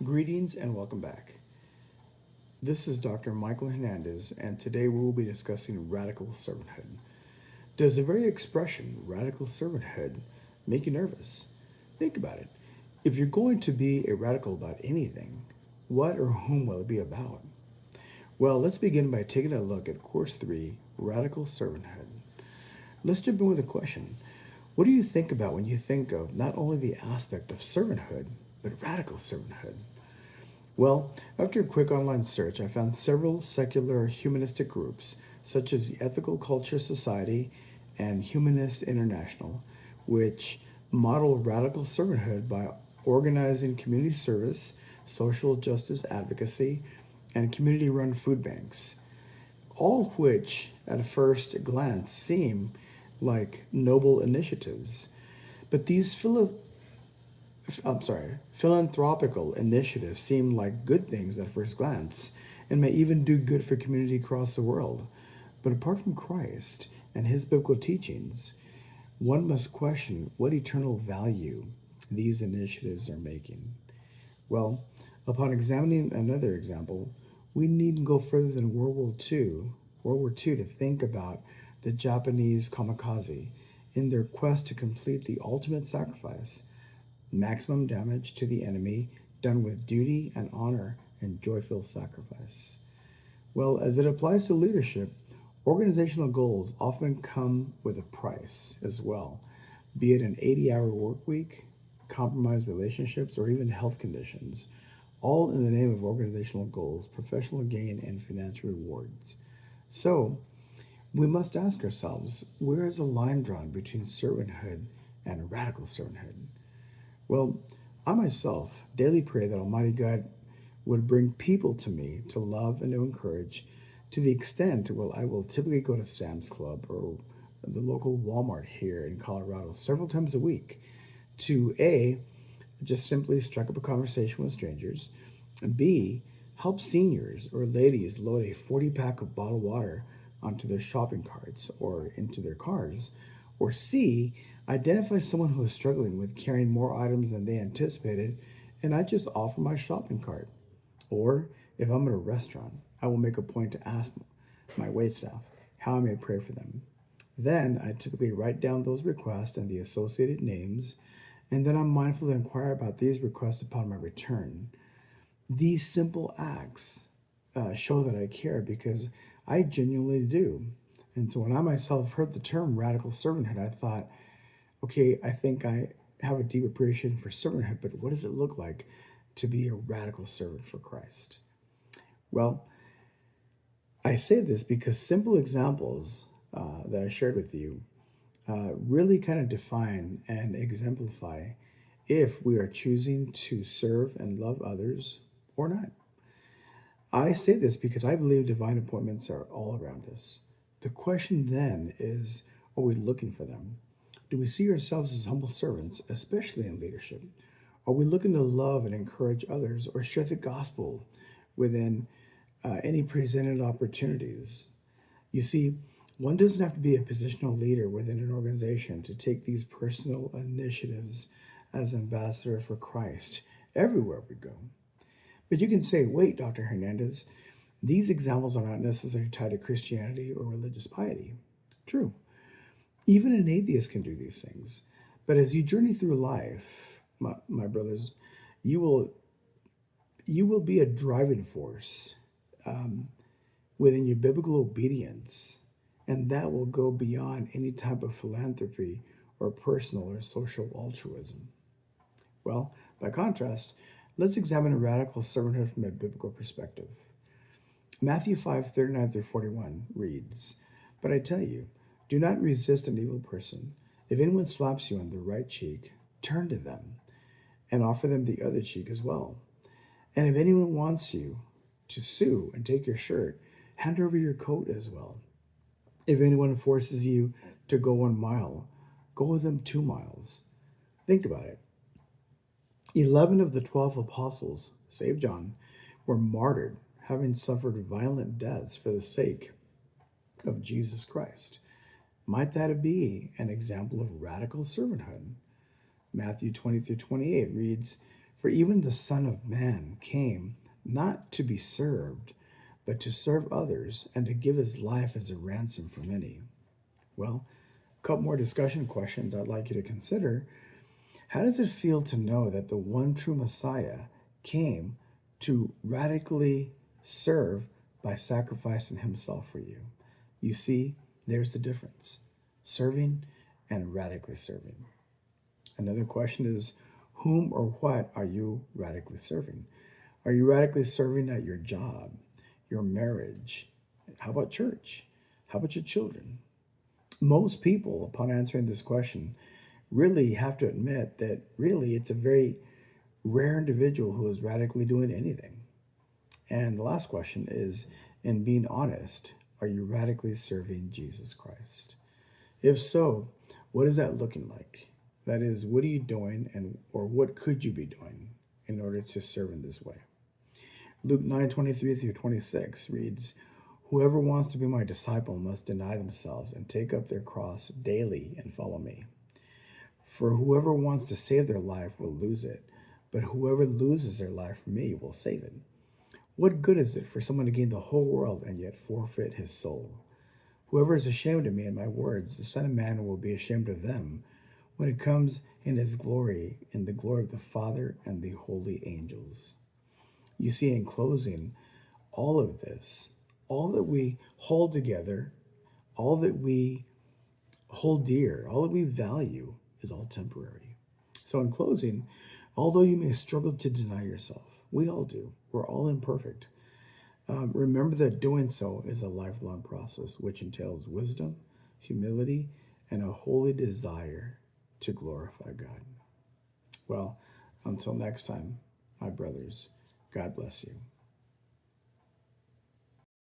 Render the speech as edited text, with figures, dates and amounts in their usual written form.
Greetings and welcome back. This is Dr. Michael Hernandez, and today we will be discussing radical servanthood. Does the very expression radical servanthood make you nervous? Think about it. If you're going to be a radical about anything, what or whom will it be about? Well, let's begin by taking a look at Course 3 Radical Servanthood. Let's jump in with a question. What do you think about when you think of not only the aspect of servanthood, but radical servanthood? Well, after a quick online search, I found several secular humanistic groups, such as the Ethical Culture Society and Humanist International, which model radical servanthood by organizing community service, social justice advocacy, and community run food banks, all of which at first glance seem like noble initiatives. But these philanthropical initiatives seem like good things at first glance and may even do good for community across the world. But apart from Christ and his biblical teachings, one must question what eternal value these initiatives are making. Well, upon examining another example, we needn't go further than World War II to think about the Japanese kamikaze in their quest to complete the ultimate sacrifice, maximum damage to the enemy, done with duty and honor and joyful sacrifice. Well, as it applies to leadership, organizational goals often come with a price as well, be it an 80-hour work week, compromised relationships, or even health conditions, all in the name of organizational goals, professional gain, and financial rewards. So, we must ask ourselves, where is the line drawn between servanthood and radical servanthood? Well, I myself daily pray that Almighty God would bring people to me to love and to encourage to the extent well I will typically go to Sam's Club or the local Walmart here in Colorado several times a week to A, just simply strike up a conversation with strangers, and B, help seniors or ladies load a 40 pack of bottled water onto their shopping carts or into their cars, or C, identify someone who is struggling with carrying more items than they anticipated, and I just offer my shopping cart. Or if I'm at a restaurant, I will make a point to ask my waitstaff how I may pray for them. Then I typically write down those requests and the associated names, and then I'm mindful to inquire about these requests upon my return. These simple acts show that I care because I genuinely do. And so when I myself heard the term radical servanthood, I thought, okay, I think I have a deep appreciation for servanthood, but what does it look like to be a radical servant for Christ? Well, I say this because simple examples that I shared with you really kind of define and exemplify if we are choosing to serve and love others or not. I say this because I believe divine appointments are all around us. The question then is, are we looking for them? Do we see ourselves as humble servants, especially in leadership? Are we looking to love and encourage others or share the gospel within any presented opportunities? You see, one doesn't have to be a positional leader within an organization to take these personal initiatives as ambassador for Christ everywhere we go. But you can say, wait, Dr. Hernandez, these examples are not necessarily tied to Christianity or religious piety. True. Even an atheist can do these things. But as you journey through life, my brothers, you will you will be a driving force um, within your biblical obedience, and that will go beyond any type of philanthropy or personal or social altruism. Well, by contrast, let's examine radical servanthood from a biblical perspective. Matthew 5:39 through 41 reads, "But I tell you, do not resist an evil person. If anyone slaps you on the right cheek, turn to them and offer them the other cheek as well. And if anyone wants you to sue and take your shirt, hand over your coat as well. If anyone forces you to go 1 mile, go with them 2 miles." Think about it. 11 of the 12 apostles, save John, were martyred, having suffered violent deaths for the sake of Jesus Christ. Might that be an example of radical servanthood? Matthew 20 through 28 reads, For even the Son of Man came not to be served, but to serve others and to give his life as a ransom for many. Well, a couple more discussion questions I'd like you to consider. How does it feel to know that the one true Messiah came to radically serve by sacrificing himself for you? You see, there's the difference: serving and radically serving. Another question is, whom or what are you radically serving? Are you radically serving at your job, your marriage? How about church? How about your children? Most people, upon answering this question, really have to admit that really it's a very rare individual who is radically doing anything. And the last question is, in being honest, are you radically serving Jesus Christ? If so, what is that looking like? That is, what are you doing and or what could you be doing in order to serve in this way? Luke 9:23 through 26 reads, "Whoever wants to be my disciple must deny themselves and take up their cross daily and follow me. For whoever wants to save their life will lose it, but whoever loses their life for me will save it. What good is it for someone to gain the whole world and yet forfeit his soul? Whoever is ashamed of me and my words, the Son of Man will be ashamed of them when it comes in his glory, in the glory of the Father and the holy angels." You see, in closing, all of this, all that we hold together, all that we hold dear, all that we value is all temporary. So, in closing, although you may struggle to deny yourself, we all do, we're all imperfect. Remember that doing so is a lifelong process which entails wisdom, humility, and a holy desire to glorify God. Well, until next time, my brothers, God bless you.